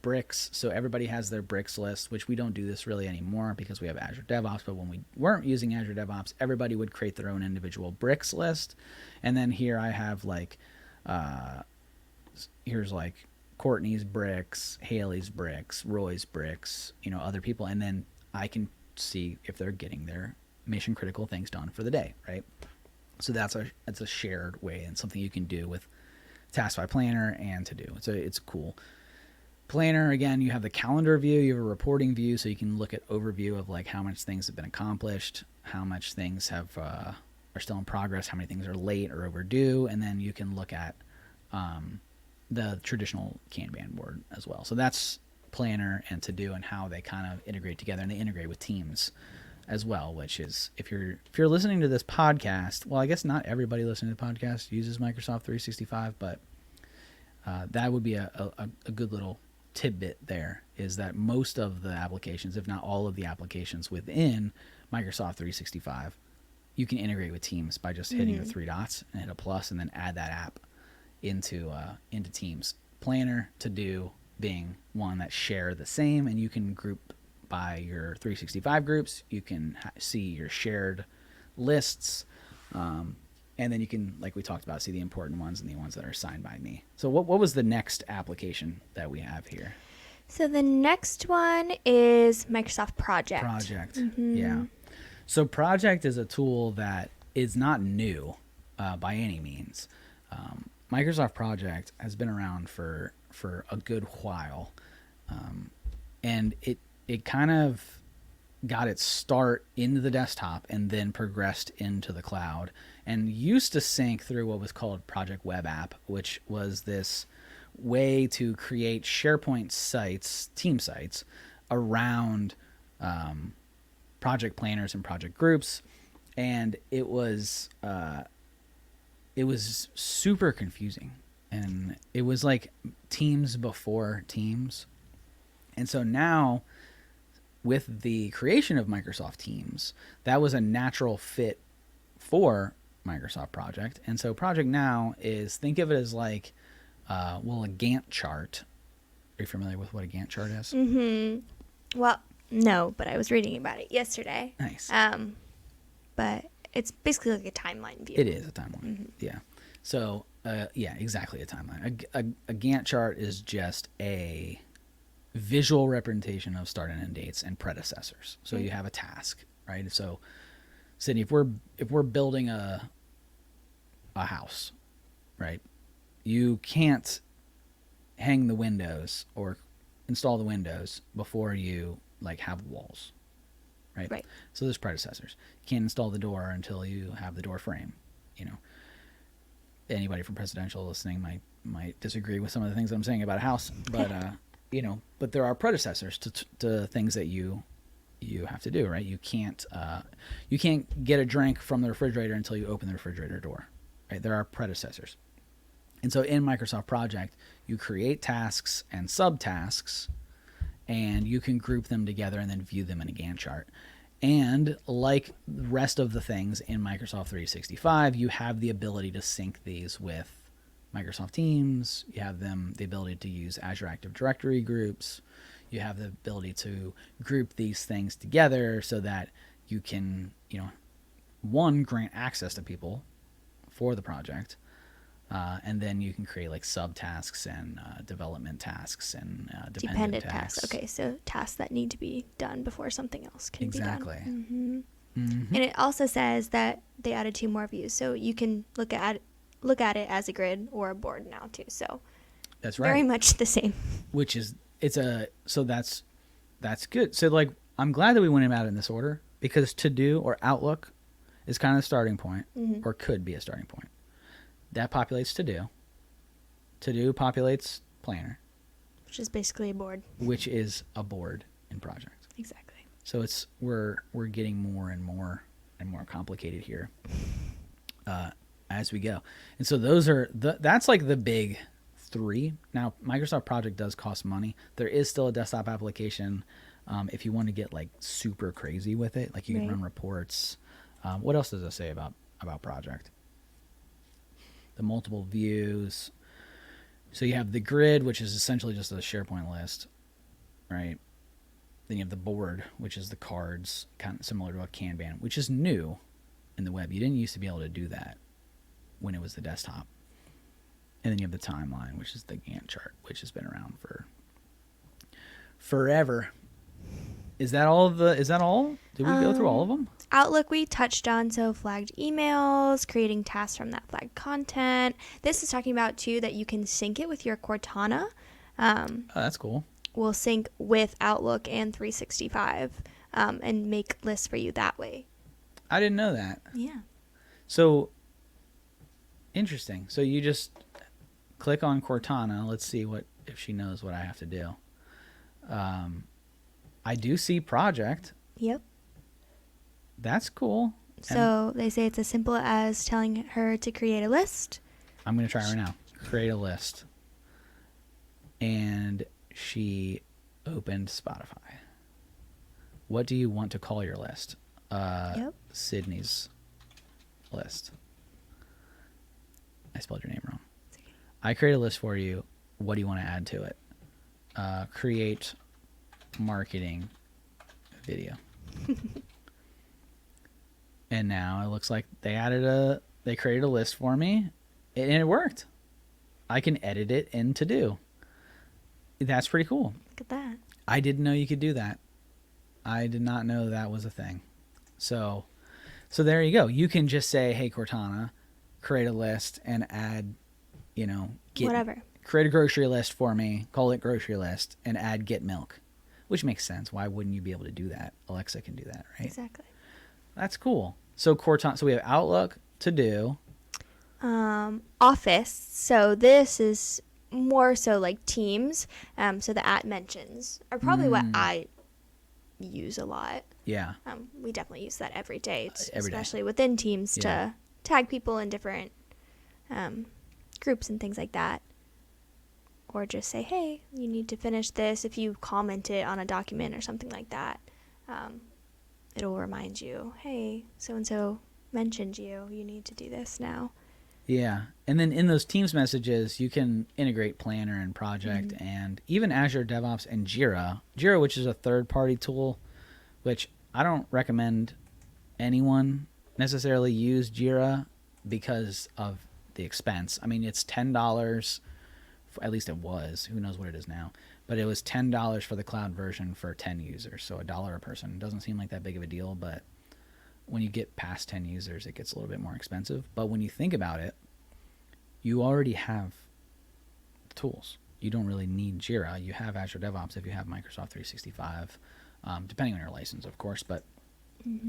bricks. So everybody has their bricks list, which we don't do this really anymore because we have Azure DevOps. But when we weren't using Azure DevOps, everybody would create their own individual bricks list. And then here I have like... here's like Courtney's bricks, Haley's bricks, Roy's bricks, you know, other people. And then I can see if they're getting their mission critical things done for the day, right? So that's a shared way and something you can do with Task by Planner and to do. It's cool. Planner, again, you have the calendar view, you have a reporting view, so you can look at overview of like how much things have been accomplished, how much things have are still in progress, how many things are late or overdue, and then you can look at the traditional Kanban board as well. So that's Planner and To-Do and how they kind of integrate together, and they integrate with Teams as well, which is if you're listening to this podcast, well, I guess not everybody listening to the podcast uses Microsoft 365, but that would be a good little tidbit there, is that most of the applications, if not all of the applications within Microsoft 365, you can integrate with Teams by just hitting the three dots and hit a plus and then add that app into Teams. Planner, To-Do being one that share the same, and you can group by your 365 groups. You can see your shared lists, and then you can, like we talked about, see the important ones and the ones that are assigned by me. So what was the next application that we have here? So the next one is Microsoft Project. Yeah. So Project is a tool that is not new by any means. Microsoft Project has been around for a good while, and it kind of got its start into the desktop and then progressed into the cloud, and used to sync through what was called Project Web App, which was this way to create SharePoint sites, team sites, around project planners and project groups. And it was super confusing, and it was like Teams before Teams. And so now, with the creation of Microsoft Teams, that was a natural fit for Microsoft Project. And so Project now is, think of it as like, a Gantt chart. Are you familiar with what a Gantt chart is? Mm-hmm. Well, no, but I was reading about it yesterday. Nice. But it's basically like a timeline view. It is a timeline. Yeah. So Yeah, exactly a timeline. A Gantt chart is just a visual representation of start and end dates and predecessors. So you have a task, right? So, Sydney, if we're building a house, right? You can't hang the windows or install the windows before you like have walls, right? Right. So there's predecessors. You can't install the door until you have the door frame. You know, anybody from Presidential listening might disagree with some of the things I'm saying about a house, but you know, but there are predecessors to things that you have to do, right? You can't get a drink from the refrigerator until you open the refrigerator door, right? There are predecessors. And so in Microsoft Project, you create tasks and subtasks, and you can group them together and then view them in a Gantt chart. And like the rest of the things in Microsoft 365, you have the ability to sync these with Microsoft Teams. You have the ability to use Azure Active Directory groups. You have the ability to group these things together so that you can, you know, one, grant access to people for the project, and then you can create like subtasks and development tasks and dependent tasks. Okay, so tasks that need to be done before something else can be done. Exactly. And it also says that they added 2 more views, so you can look at it as a grid or a board now too. So that's right. Very much the same. Which is so that's good. So like I'm glad that we went about it in this order because To Do or Outlook is kind of the starting point, or could be a starting point. That populates To Do. To Do populates Planner, Which is basically a board. which is a board in Project. Exactly. So it's we're getting more and more complicated here as we go. And so those are that's like the big 3. Now Microsoft Project does cost money. There is still a desktop application if you want to get like super crazy with it. Like you can run reports. What else does it say about Project? The multiple views. So you have the grid, which is essentially just a SharePoint list, right? Then you have the board, which is the cards, kind of similar to a Kanban, which is new in the web. You didn't used to be able to do that when it was the desktop. And then you have the timeline, which is the Gantt chart, which has been around for forever. Is that all? Did we go through all of them? Outlook we touched on, so flagged emails, creating tasks from that flagged content. This is talking about too that you can sync it with your Cortana. Oh, that's cool. Will sync with Outlook and 365 and make lists for you that way. I didn't know that. Yeah. So interesting. So you just click on Cortana. Let's see if she knows what I have to do. I do see Project. Yep. That's cool. So they say it's as simple as telling her to create a list. I'm going to try right now. Create a list. And she opened Spotify. What do you want to call your list? Sydney's list. I spelled your name wrong. Okay. I create a list for you. What do you want to add to it? Create marketing video. And now it looks like they created a list for me and it worked. I can edit it in To Do. That's pretty cool. Look at that. I didn't know you could do that. I did not know that was a thing. So there you go. You can just say, hey, Cortana, create a list and add, whatever. Create a grocery list for me, call it grocery list, and add get milk, which makes sense. Why wouldn't you be able to do that? Alexa can do that, right? Exactly. That's cool. So Cortana, so we have Outlook, To Do. Office. So this is more so like Teams. So the @mentions are probably what I use a lot. Yeah. We definitely use that every day, Every day. especially within Teams to tag people in different groups and things like that. Or just say, hey, you need to finish this. If you comment it on a document or something like that, it'll remind you, hey, so-and-so mentioned you. You need to do this now. Yeah. And then in those Teams messages, you can integrate Planner and Project and even Azure DevOps and Jira. Jira, which is a third-party tool, which I don't recommend anyone necessarily use Jira because of the expense. I mean, it's $10. At least it was. Who knows what it is now? But it was $10 for the cloud version for 10 users, so $1 a person. It doesn't seem like that big of a deal, but when you get past 10 users, it gets a little bit more expensive. But when you think about it, you already have the tools. You don't really need Jira. You have Azure DevOps if you have Microsoft 365, depending on your license, of course, but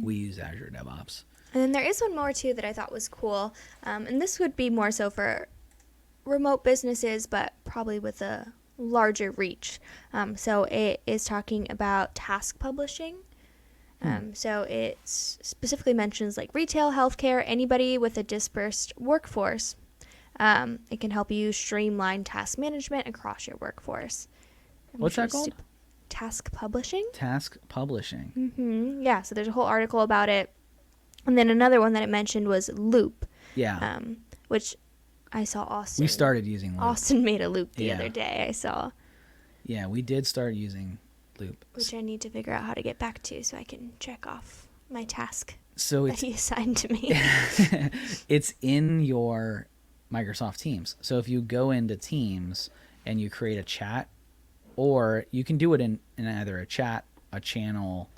we use Azure DevOps. And then there is one more, too, that I thought was cool, and this would be more so for remote businesses, but probably with a larger reach. So it is talking about task publishing. So it specifically mentions like retail, healthcare, anybody with a dispersed workforce. It can help you streamline task management across your workforce. What's that called? Task publishing. Task publishing. Yeah, so there's a whole article about it. And then another one that it mentioned was Loop. Yeah. Which I saw Austin. We started using Loop. Austin made a Loop the other day, I saw. Yeah, we did start using Loop. Which I need to figure out how to get back to so I can check off my task that he assigned to me. It's in your Microsoft Teams. So if you go into Teams and you create a chat, or you can do it in either a chat, a channel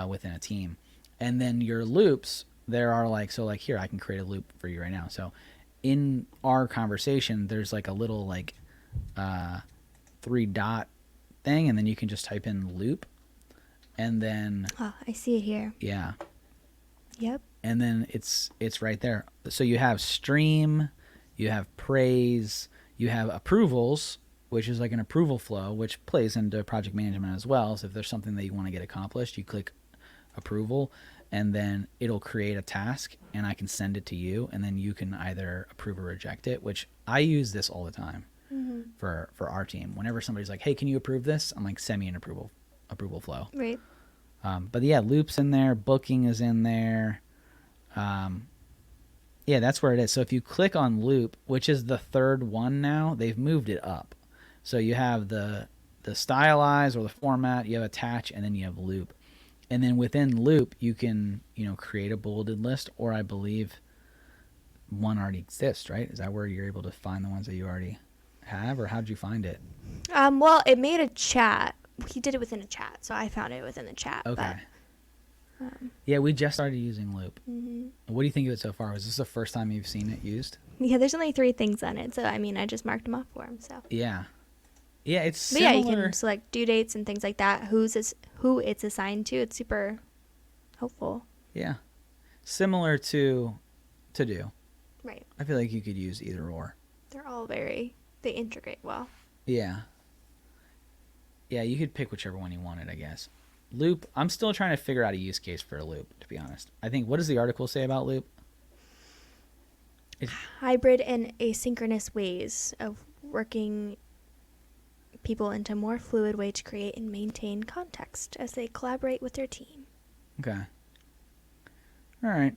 within a team. And then your loops, there are like, so like here, I can create a loop for you right now. So in our conversation, there's like a little like 3-dot thing, and then you can just type in loop, and then I see it here. Yeah. Yep. And then it's right there. So you have stream, you have praise, you have approvals, which is like an approval flow, which plays into project management as well. So if there's something that you want to get accomplished, you click approval, and then it'll create a task, and I can send it to you, and then you can either approve or reject it, which I use this all the time for our team. Whenever somebody's like, hey, can you approve this? I'm like, send me an approval flow. Right. But yeah, loop's in there, booking is in there. Yeah, that's where it is. So if you click on loop, which is the third one now, they've moved it up. So you have the stylize or the format, you have attach, and then you have loop. And then within loop, you can, create a bulleted list, or I believe one already exists, right? Is that where you're able to find the ones that you already have, or how'd you find it? Well, it made a chat. He did it within a chat, so I found it within the chat. Okay. But, yeah, we just started using Loop. What do you think of it so far? Was this the first time you've seen it used? Yeah, there's only 3 things on it, so I just marked them off for him. So. Yeah. Yeah, it's similar. But yeah, you can select due dates and things like that. Who it's assigned to. It's super helpful. Yeah, similar to do. Right. I feel like you could use either or. They're all they integrate well. Yeah. Yeah, you could pick whichever one you wanted, I guess. Loop, I'm still trying to figure out a use case for a loop, to be honest. I think, what does the article say about loop? Hybrid and asynchronous ways of working people into a more fluid way to create and maintain context as they collaborate with their team. Okay. All right.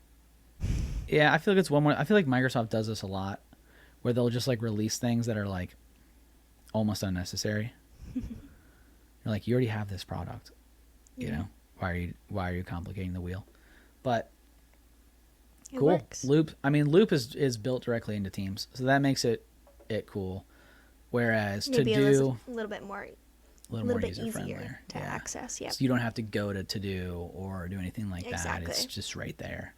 Yeah, I feel like it's one more. I feel like Microsoft does this a lot, where they'll just like release things that are like almost unnecessary. You're like, you already have this product. You know, why are you complicating the wheel? But it cool. Works. Loop. I mean, Loop is built directly into Teams, so that makes it cool. Whereas maybe to do a little bit more user easier friendly to access. Yeah. So you don't have to go to do or do anything like exactly. that. It's just right there.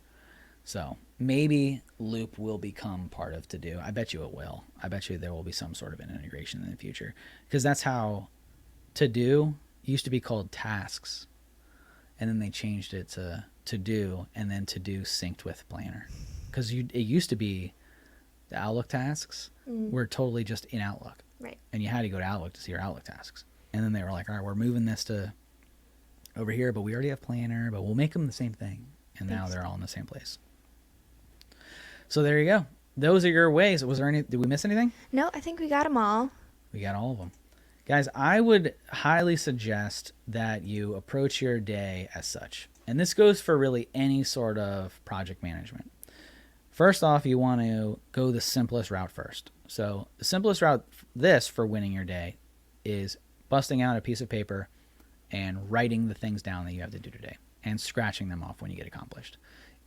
So maybe Loop will become part of To Do. I bet you it will. I bet you there will be some sort of an integration in the future, because that's how To Do used to be called Tasks, and then they changed it to Do, and then To Do synced with Planner, because it used to be the Outlook tasks were totally just in Outlook, right? And you had to go to Outlook to see your Outlook tasks, and then they were like, all right, we're moving this to over here, but we already have Planner, but we'll make them the same thing, and now they're all in the same place. So there you go. Those are your ways. Did we miss anything? No, I think we got them all. We got all of them. Guys, I would highly suggest that you approach your day as such. And this goes for really any sort of project management. First off, you want to go the simplest route first. So the simplest route for winning your day is busting out a piece of paper and writing the things down that you have to do today and scratching them off when you get accomplished.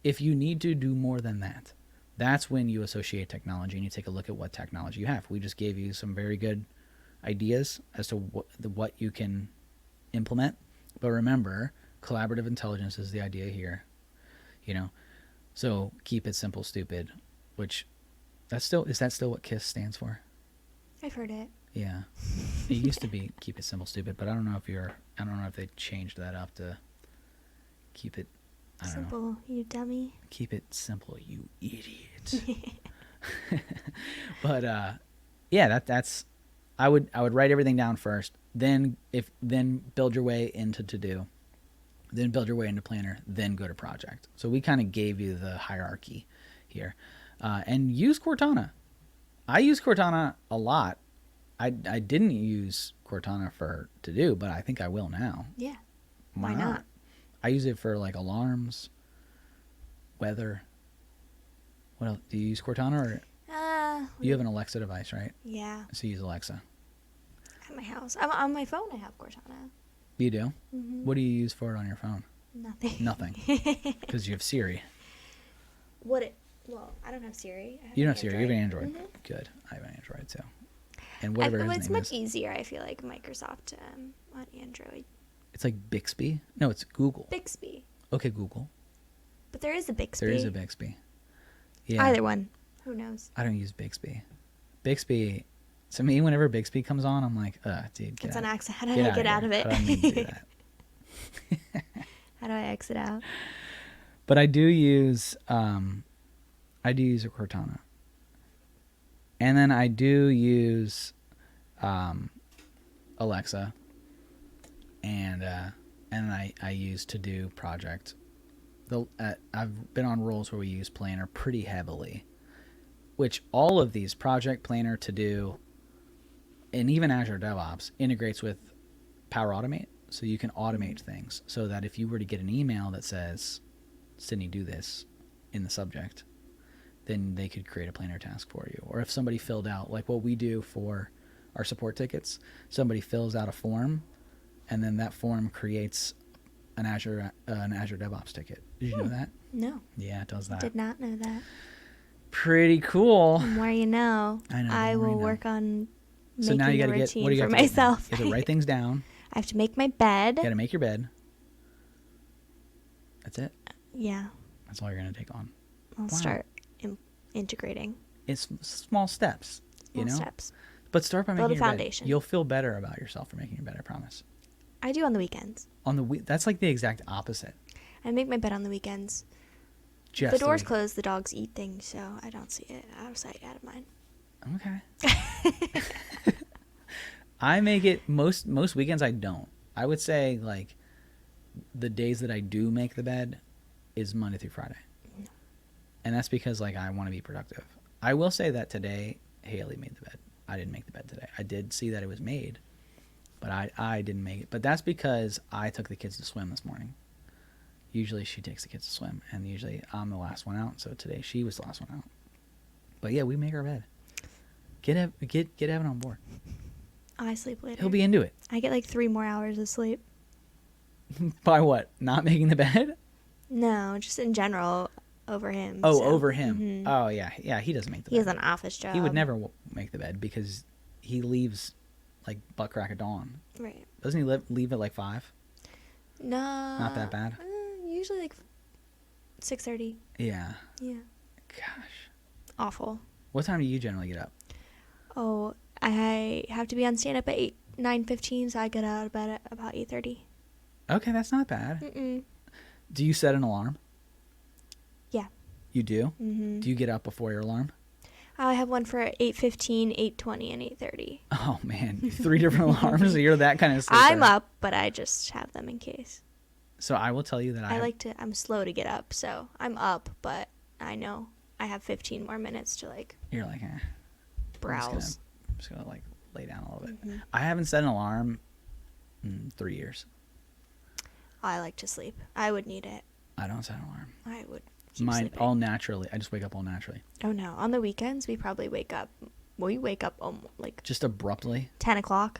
If you need to do more than that, That's when you associate technology and you take a look at what technology you have. We just gave you some very good ideas as to what you can implement. But remember, collaborative intelligence is the idea here. So keep it simple, stupid, which is that still what KISS stands for? I've heard it. Yeah. It used to be keep it simple, stupid, but I don't know if they changed that up to keep it simple, you dummy. Keep it simple, you idiot. But yeah, that's I would write everything down first, then build your way into to-do, then build your way into planner, then go to project. So we kind of gave you the hierarchy here. And use Cortana. I use Cortana a lot. I didn't use Cortana for to-do, but I think I will now. Yeah. Why not? I use it for like alarms, weather. What else? Do you use Cortana or you have an Alexa device, right? Yeah. So you use Alexa. At my house. On my phone I have Cortana. You do? Mm-hmm. What do you use for it on your phone? Nothing. Nothing. Because you have Siri. Well, I don't have Siri. You don't have Siri. You have an Android. Mm-hmm. Good. I have an Android too. And whatever his name is. It's much easier, I feel like, Microsoft on Android. It's like Bixby? No, it's Google. Bixby. Okay, Google. But there is a Bixby. There is a Bixby. Yeah. Either one. Who knows? I don't use Bixby. Bixby, to me, whenever Bixby comes on, I'm like, dude, it's an accident. How do I get out of it? I don't need to do that. How do I exit out? But I do use a Cortana. And then I do use Alexa. And I use To-Do Project. I've been on roles where we use Planner pretty heavily, which all of these, Project, Planner, To-Do, and even Azure DevOps, integrates with Power Automate, so you can automate things, so that if you were to get an email that says, Sydney, do this, in the subject, then they could create a Planner task for you. Or if somebody filled out, like what we do for our support tickets, somebody fills out a form, and then that form creates an Azure DevOps ticket. Did you know that? No. Yeah, it does that. Did not know that. Pretty cool. The more you know. I know. I will work on so making now you a gotta routine what do you for have to myself. You have to write things down. I have to make my bed. You got to make your bed. That's it. Yeah. That's all you're gonna take on. I'll start integrating. It's small steps. Small steps. But start by Build making a your foundation. bed. You'll feel better about yourself for making your bed. I promise. I do on the weekends. That's like the exact opposite. I make my bed on the weekends. Just the door's closed, the dogs eat things, so I don't see it. Out of sight, out of mind. Okay. I make it most weekends. I don't. I would say like the days that I do make the bed is Monday through Friday, and that's because like I want to be productive. I will say that today Haley made the bed. I didn't make the bed today. I did see that it was made, but I didn't make it. But that's because I took the kids to swim this morning. Usually she takes the kids to swim, and usually I'm the last one out. So today she was the last one out. But yeah, we make our bed. Get Evan on board. I sleep later. He'll be into it. I get like 3 more hours of sleep. By what? Not making the bed? No, just in general over him. Oh, over him. Mm-hmm. Oh, yeah. Yeah, he doesn't make the bed. He has an office job. He would never make the bed because he leaves like butt crack of dawn. Right. Doesn't he leave at like 5? No. Not that bad? Usually like 6:30. Yeah. Yeah. Gosh. Awful. What time do you generally get up? Oh, I have to be on stand-up at 9:15, so I get out of bed at about 8:30. Okay, that's not bad. Mm-mm. Do you set an alarm? Yeah. You do? Mm-hmm. Do you get up before your alarm? I have one for 8:15, 8:20, and 8:30. Oh, man. 3 different alarms? So you're that kind of sleeper. I'm up, but I just have them in case. So I will tell you that I'm slow to get up, so I'm up, but I know I have 15 more minutes to like. You're like, browse. I'm just gonna like lay down a little bit. Mm-hmm. I haven't set an alarm in 3 years. I like to sleep. I would need it. I don't set an alarm. I would keep Mine sleeping. all naturally. I just wake up all naturally. Oh no! On the weekends, we probably wake up. We wake up like just abruptly. 10 o'clock.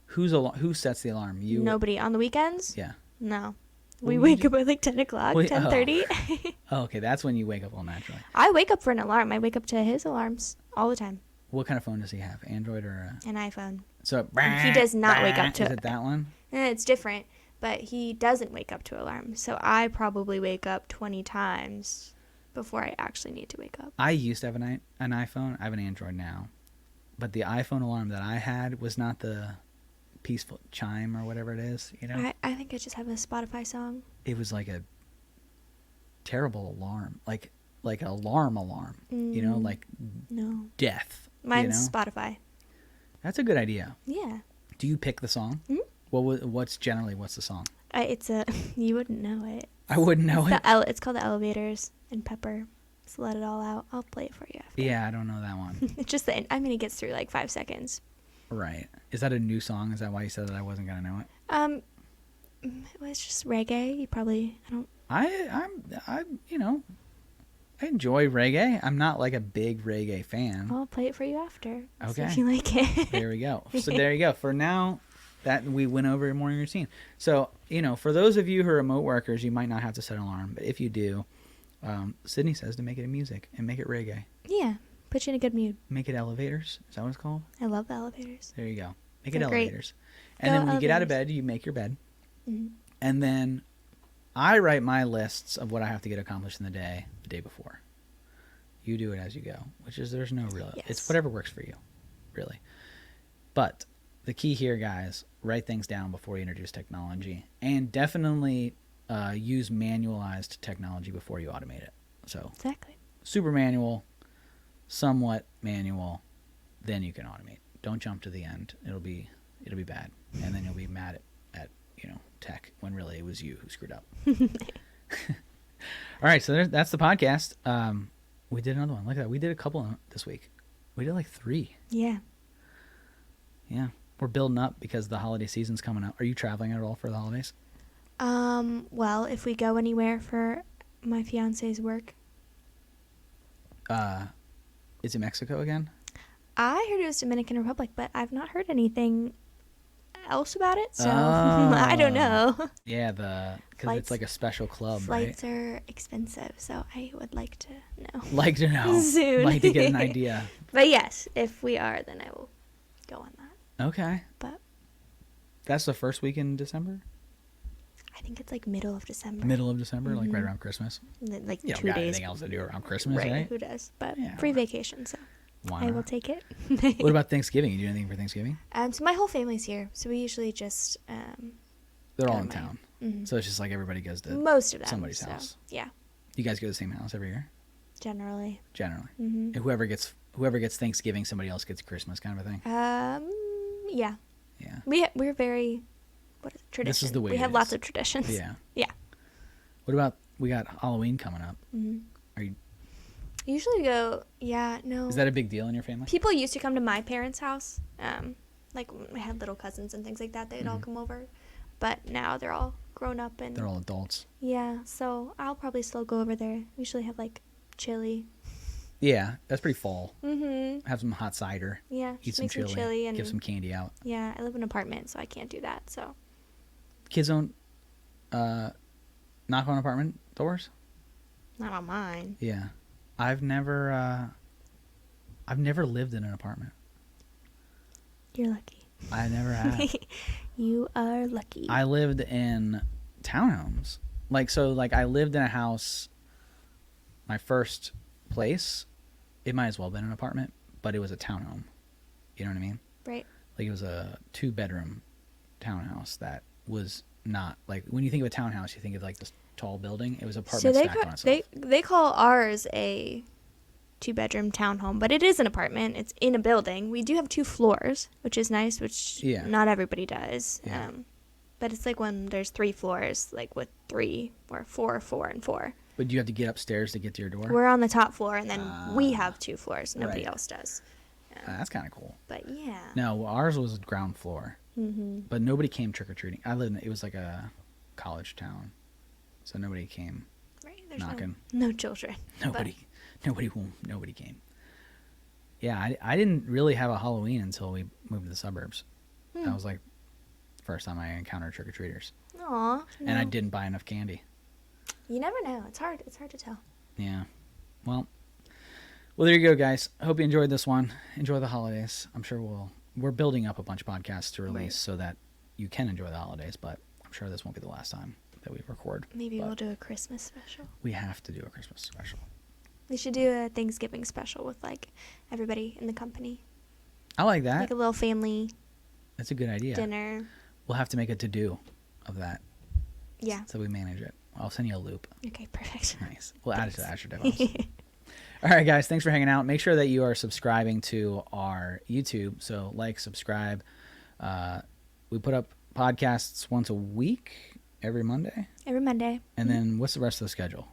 Who sets the alarm? You? Nobody on the weekends. Yeah. No, We wake up at like 10 o'clock, 10:30. Oh, okay. That's when you wake up all naturally. I wake up for an alarm. I wake up to his alarms all the time. What kind of phone does he have? Android or an iPhone? So he does not wake up to. Is it that one? It's different, but he doesn't wake up to alarms. So I probably wake up 20 times before I actually need to wake up. I used to have an iPhone. I have an Android now, but the iPhone alarm that I had was not the peaceful chime or whatever it is. You know. I think I just have a Spotify song. It was like a terrible alarm, like an alarm. You know, like no death. Mine's Spotify. That's a good idea. Yeah. Do you pick the song? Mm-hmm. What's the song? It's a you wouldn't know it. I wouldn't know it. It's called The Elevators and Pepper. So let it all out. I'll play it for you after. Yeah, I don't know that one. It's just it gets through like 5 seconds. Right. Is that a new song? Is that why you said that I wasn't gonna know it? It was just reggae. You probably I enjoy reggae. I'm not like a big reggae fan. I'll play it for you after. Okay. See if you like it. There we go. So there you go. For now, that we went over your morning routine. So, for those of you who are remote workers, you might not have to set an alarm. But if you do, Sydney says to make it music and make it reggae. Yeah. Put you in a good mood. Make it elevators. Is that what it's called? I love the elevators. There you go. Make it elevators. And then when you get out of bed, you make your bed. Mm-hmm. And then I write my lists of what I have to get accomplished in the day before. You do it as you go, which is there's no real. Yes. It's whatever works for you, really. But the key here, guys, write things down before you introduce technology, and definitely use manualized technology before you automate it. So exactly. Super manual, somewhat manual, then you can automate. Don't jump to the end. It'll be bad, and then you'll be mad at tech when really it was you who screwed up. All right, so that's the podcast. We did another one. Look at that. We did a couple this week. We did like 3. Yeah. Yeah. We're building up because the holiday season's coming up. Are you traveling at all for the holidays? Well, if we go anywhere for my fiance's work. Is it Mexico again? I heard it was Dominican Republic, but I've not heard anything else about it, so I don't know. Yeah, because it's like a special club, flights right? are expensive, so I would like to know. Like to know. Soon. Like to get an idea. But yes, if we are, then I will go on that. Okay. But that's the first week in December? I think it's like middle of December. Middle of December, like right around Christmas? Like 2 you days. don't got anything else to do around Christmas, right? Who does? But yeah, free vacation, so why I not? will take it. What about Thanksgiving? You do anything for Thanksgiving? So my whole family's here, so we usually just they're all in town. Mm-hmm. So it's just like everybody goes to most of them, somebody's house. Yeah. You guys go to the same house every year? Generally. Mm-hmm. And whoever gets Thanksgiving, somebody else gets Christmas, kind of a thing. Yeah. Yeah. We're very tradition. This is the way we have lots of traditions. Yeah. Yeah. What about we got Halloween coming up? Mm-hmm. Are you? Usually go. Yeah. No. Is that a big deal in your family? People used to come to my parents' house. Like when I had little cousins and things like that. They'd all come over, but now they're all grown up and they're all adults. Yeah. So I'll probably still go over there. We usually have like chili. Yeah, that's pretty fall. Mm-hmm. Have some hot cider. Yeah. Eat some chili and give some candy out. Yeah, I live in an apartment, so I can't do that. So. Kids don't knock on apartment doors? Not on mine. Yeah. I've never lived in an apartment. You're lucky. I never have. You are lucky. I lived in townhomes. I lived in a house, my first place, it might as well have been an apartment, but it was a townhome. You know what I mean? Right. Like it was a 2-bedroom townhouse that was not like when you think of a townhouse, you think of like this tall building. It was apartment stacked on itself. They call ours a 2-bedroom townhome, but it is an apartment. It's in a building. We do have 2 floors, which is nice, which not everybody does. Yeah. But it's like when there's 3 floors, like with 3 or 4, 4, and 4. But you have to get upstairs to get to your door? We're on the top floor, and then we have 2 floors. Nobody else does. That's kind of cool. But yeah. No, ours was ground floor. Mm-hmm. But nobody came trick-or-treating. It was like a college town. So nobody came knocking. No children. Nobody came. Yeah, I didn't really have a Halloween until we moved to the suburbs. That was like the first time I encountered trick-or-treaters. Aw. And I didn't buy enough candy. You never know. It's hard to tell. Yeah. Well, there you go, guys. I hope you enjoyed this one. Enjoy the holidays. I'm sure we're building up a bunch of podcasts to release so that you can enjoy the holidays, but I'm sure this won't be the last time that we record. Maybe we'll do a Christmas special. We have to do a Christmas special. We should do a Thanksgiving special with like everybody in the company. I like that. Like a little family. That's a good idea. Dinner. We'll have to make a to-do of that. Yeah. So we manage it. I'll send you a loop. Okay, perfect. Nice. We'll add it to Azure DevOps. All right, guys. Thanks for hanging out. Make sure that you are subscribing to our YouTube. So like, subscribe. We put up podcasts once a week, every Monday. Every Monday. And then what's the rest of the schedule?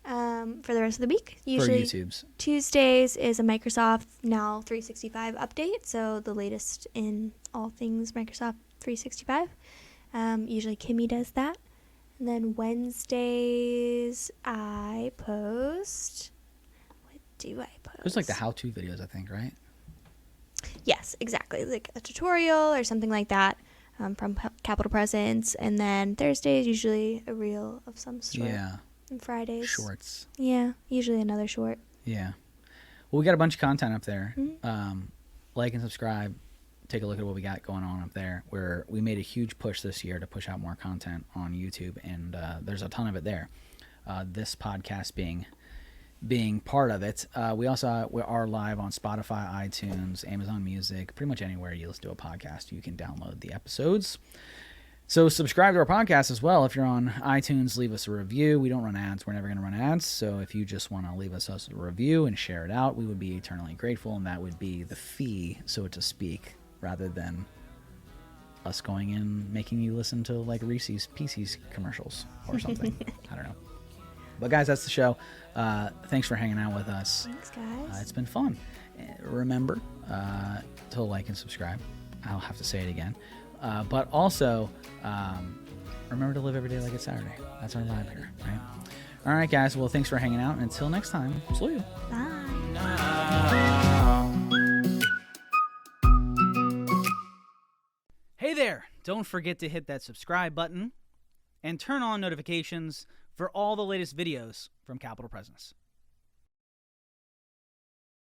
For the rest of the week, usually for YouTube's. Tuesdays is a Microsoft Now 365 update. So the latest in all things Microsoft 365. Usually Kimmy does that. And then Wednesdays I post. What do I post? It was like the how-to videos, I think, right? Yes, exactly. Like a tutorial or something like that from Capital Presence. And then Thursdays usually a reel of some sort. Yeah. And Fridays. Shorts. Yeah, usually another short. Yeah. Well, we got a bunch of content up there. Mm-hmm. Like and subscribe. Take a look at what we got going on up there. Where we made a huge push this year to push out more content on YouTube, and there's a ton of it there. This podcast being part of it. We also are live on Spotify, iTunes, Amazon Music, pretty much anywhere you listen to a podcast, you can download the episodes. So subscribe to our podcast as well. If you're on iTunes, leave us a review. We don't run ads. We're never going to run ads. So if you just want to leave us a review and share it out, we would be eternally grateful, and that would be the fee, so to speak, rather than us going in making you listen to like Reese's Pieces commercials or something. I don't know. But guys, that's the show. Thanks for hanging out with us. Thanks, guys. It's been fun. Remember to like and subscribe. I'll have to say it again. But also, remember to live every day like it's Saturday. That's our vibe here, right? All right, guys. Well, thanks for hanging out. And until next time, salute you. Bye. Hey there. Don't forget to hit that subscribe button and turn on notifications for all the latest videos from Capital Presence.